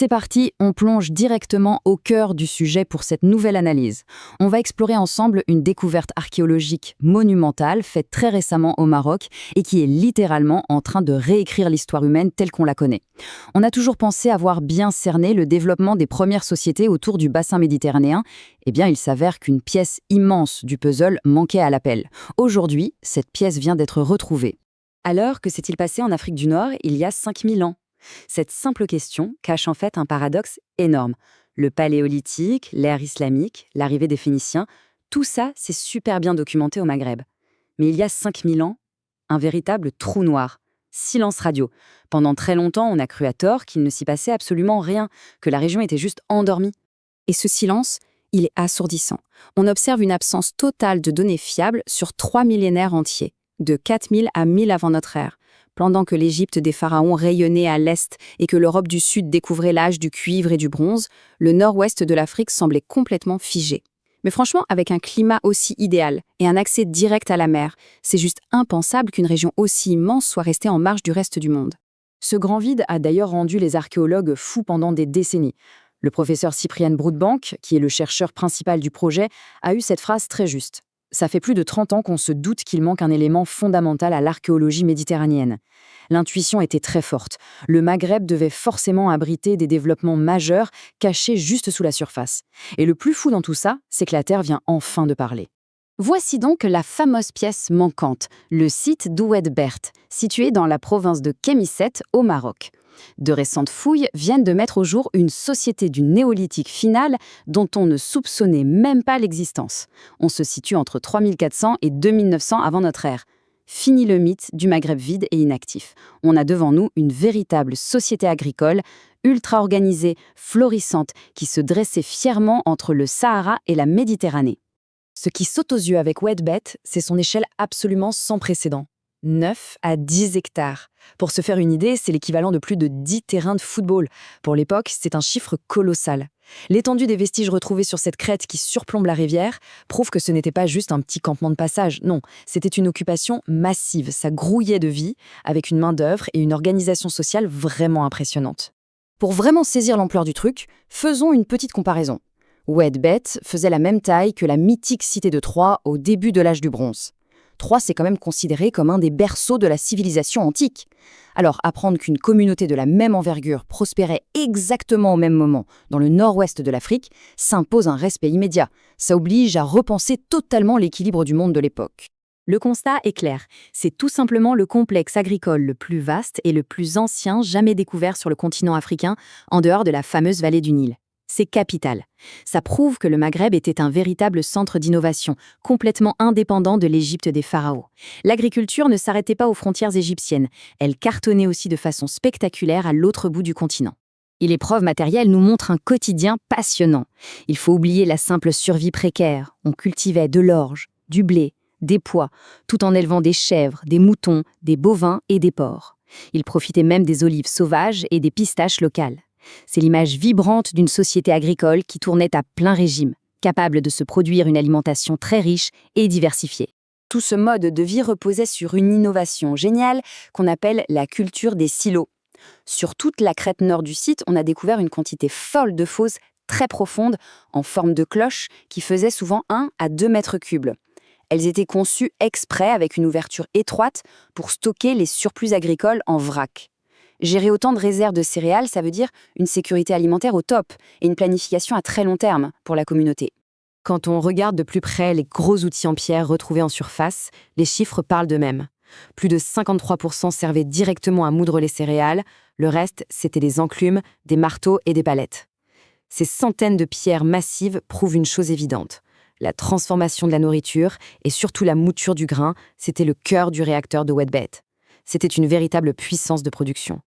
C'est parti, on plonge directement au cœur du sujet pour cette nouvelle analyse. On va explorer ensemble une découverte archéologique monumentale faite très récemment au Maroc et qui est littéralement en train de réécrire l'histoire humaine telle qu'on la connaît. On a toujours pensé avoir bien cerné le développement des premières sociétés autour du bassin méditerranéen. Eh bien, il s'avère qu'une pièce immense du puzzle manquait à l'appel. Aujourd'hui, cette pièce vient d'être retrouvée. Alors, que s'est-il passé en Afrique du Nord il y a 5000 ans ? Cette simple question cache en fait un paradoxe énorme. Le paléolithique, l'ère islamique, l'arrivée des Phéniciens, tout ça, c'est super bien documenté au Maghreb. Mais il y a 5000 ans, un véritable trou noir. Silence radio. Pendant très longtemps, on a cru à tort qu'il ne s'y passait absolument rien, que la région était juste endormie. Et ce silence, il est assourdissant. On observe une absence totale de données fiables sur 3 millénaires entiers, de 4000 à 1000 avant notre ère. Pendant que l'Égypte des pharaons rayonnait à l'est et que l'Europe du Sud découvrait l'âge du cuivre et du bronze, le nord-ouest de l'Afrique semblait complètement figé. Mais franchement, avec un climat aussi idéal et un accès direct à la mer, c'est juste impensable qu'une région aussi immense soit restée en marge du reste du monde. Ce grand vide a d'ailleurs rendu les archéologues fous pendant des décennies. Le professeur Cyprian Broodbank, qui est le chercheur principal du projet, a eu cette phrase très juste. Ça fait plus de 30 ans qu'on se doute qu'il manque un élément fondamental à l'archéologie méditerranéenne. L'intuition était très forte. Le Maghreb devait forcément abriter des développements majeurs cachés juste sous la surface. Et le plus fou dans tout ça, c'est que la Terre vient enfin de parler. Voici donc la fameuse pièce manquante, le site d'Oued Bert, situé dans la province de Kémisset, au Maroc. De récentes fouilles viennent de mettre au jour une société du néolithique final dont on ne soupçonnait même pas l'existence. On se situe entre 3400 et 2900 avant notre ère. Fini le mythe du Maghreb vide et inactif. On a devant nous une véritable société agricole, ultra organisée, florissante, qui se dressait fièrement entre le Sahara et la Méditerranée. Ce qui saute aux yeux avec Oued Bert, c'est son échelle absolument sans précédent. 9 à 10 hectares. Pour se faire une idée, c'est l'équivalent de plus de 10 terrains de football. Pour l'époque, c'est un chiffre colossal. L'étendue des vestiges retrouvés sur cette crête qui surplombe la rivière prouve que ce n'était pas juste un petit campement de passage. Non, c'était une occupation massive. Ça grouillait de vie, avec une main-d'œuvre et une organisation sociale vraiment impressionnante. Pour vraiment saisir l'ampleur du truc, faisons une petite comparaison. Oued Bert faisait la même taille que la mythique cité de Troie au début de l'âge du bronze. Troie, c'est quand même considéré comme un des berceaux de la civilisation antique. Alors, apprendre qu'une communauté de la même envergure prospérait exactement au même moment dans le nord-ouest de l'Afrique s'impose un respect immédiat. Ça oblige à repenser totalement l'équilibre du monde de l'époque. Le constat est clair, c'est tout simplement le complexe agricole le plus vaste et le plus ancien jamais découvert sur le continent africain, en dehors de la fameuse vallée du Nil. C'est capital. Ça prouve que le Maghreb était un véritable centre d'innovation, complètement indépendant de l'Égypte des pharaons. L'agriculture ne s'arrêtait pas aux frontières égyptiennes, elle cartonnait aussi de façon spectaculaire à l'autre bout du continent. Et les preuves matérielles nous montrent un quotidien passionnant. Il faut oublier la simple survie précaire. On cultivait de l'orge, du blé, des pois, tout en élevant des chèvres, des moutons, des bovins et des porcs. Ils profitaient même des olives sauvages et des pistaches locales. C'est l'image vibrante d'une société agricole qui tournait à plein régime, capable de se produire une alimentation très riche et diversifiée. Tout ce mode de vie reposait sur une innovation géniale qu'on appelle la culture des silos. Sur toute la crête nord du site, on a découvert une quantité folle de fosses très profondes, en forme de cloche, qui faisaient souvent 1 à 2 mètres cubes. Elles étaient conçues exprès avec une ouverture étroite pour stocker les surplus agricoles en vrac. Gérer autant de réserves de céréales, ça veut dire une sécurité alimentaire au top et une planification à très long terme pour la communauté. Quand on regarde de plus près les gros outils en pierre retrouvés en surface, les chiffres parlent d'eux-mêmes. Plus de 53% servaient directement à moudre les céréales, le reste, c'était des enclumes, des marteaux et des palettes. Ces centaines de pierres massives prouvent une chose évidente. La transformation de la nourriture et surtout la mouture du grain, c'était le cœur du réacteur de Oued Bert. C'était une véritable puissance de production.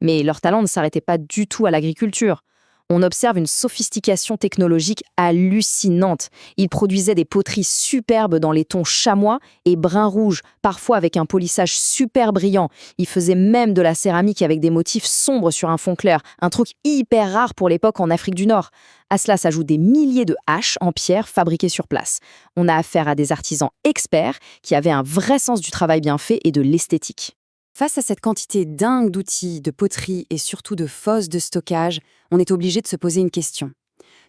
Mais leur talent ne s'arrêtait pas du tout à l'agriculture. On observe une sophistication technologique hallucinante. Ils produisaient des poteries superbes dans les tons chamois et brun rouge, parfois avec un polissage super brillant. Ils faisaient même de la céramique avec des motifs sombres sur un fond clair, un truc hyper rare pour l'époque en Afrique du Nord. À cela s'ajoutent des milliers de haches en pierre fabriquées sur place. On a affaire à des artisans experts qui avaient un vrai sens du travail bien fait et de l'esthétique. Face à cette quantité dingue d'outils, de poteries et surtout de fosses de stockage, on est obligé de se poser une question.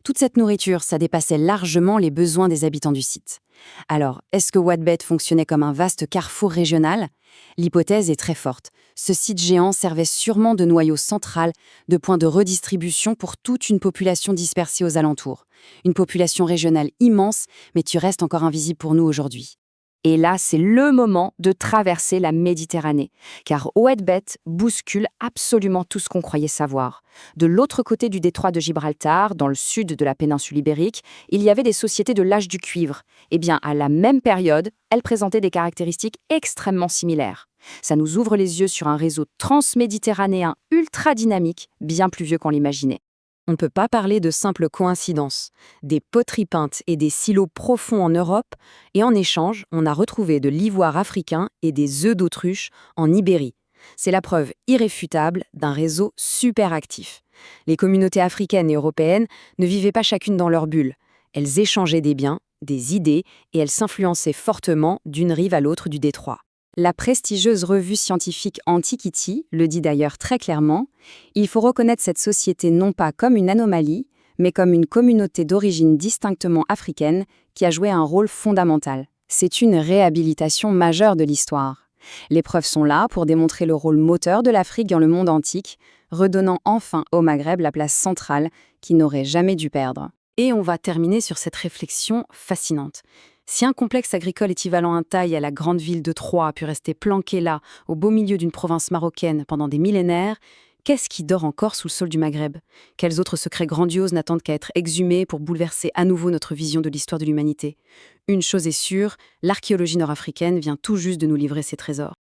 Toute cette nourriture, ça dépassait largement les besoins des habitants du site. Alors, est-ce que Whitebait fonctionnait comme un vaste carrefour régional? L'hypothèse est très forte. Ce site géant servait sûrement de noyau central, de point de redistribution pour toute une population dispersée aux alentours. Une population régionale immense, mais tu restes encore invisible pour nous aujourd'hui. Et là, c'est le moment de traverser la Méditerranée, car Whitebait bouscule absolument tout ce qu'on croyait savoir. De l'autre côté du détroit de Gibraltar, dans le sud de la péninsule ibérique, il y avait des sociétés de l'âge du cuivre. Eh bien, à la même période, elles présentaient des caractéristiques extrêmement similaires. Ça nous ouvre les yeux sur un réseau transméditerranéen ultra dynamique, bien plus vieux qu'on l'imaginait. On ne peut pas parler de simple coïncidence. Des poteries peintes et des silos profonds en Europe, et en échange, on a retrouvé de l'ivoire africain et des œufs d'autruche en Ibérie. C'est la preuve irréfutable d'un réseau super actif. Les communautés africaines et européennes ne vivaient pas chacune dans leur bulle. Elles échangeaient des biens, des idées, et elles s'influençaient fortement d'une rive à l'autre du détroit. La prestigieuse revue scientifique Antiquity le dit d'ailleurs très clairement, il faut reconnaître cette société non pas comme une anomalie, mais comme une communauté d'origine distinctement africaine qui a joué un rôle fondamental. C'est une réhabilitation majeure de l'histoire. Les preuves sont là pour démontrer le rôle moteur de l'Afrique dans le monde antique, redonnant enfin au Maghreb la place centrale qu'il n'aurait jamais dû perdre. Et on va terminer sur cette réflexion fascinante. Si un complexe agricole équivalent en taille à la grande ville de Troie a pu rester planqué là, au beau milieu d'une province marocaine pendant des millénaires, qu'est-ce qui dort encore sous le sol du Maghreb? Quels autres secrets grandioses n'attendent qu'à être exhumés pour bouleverser à nouveau notre vision de l'histoire de l'humanité? Une chose est sûre, l'archéologie nord-africaine vient tout juste de nous livrer ses trésors.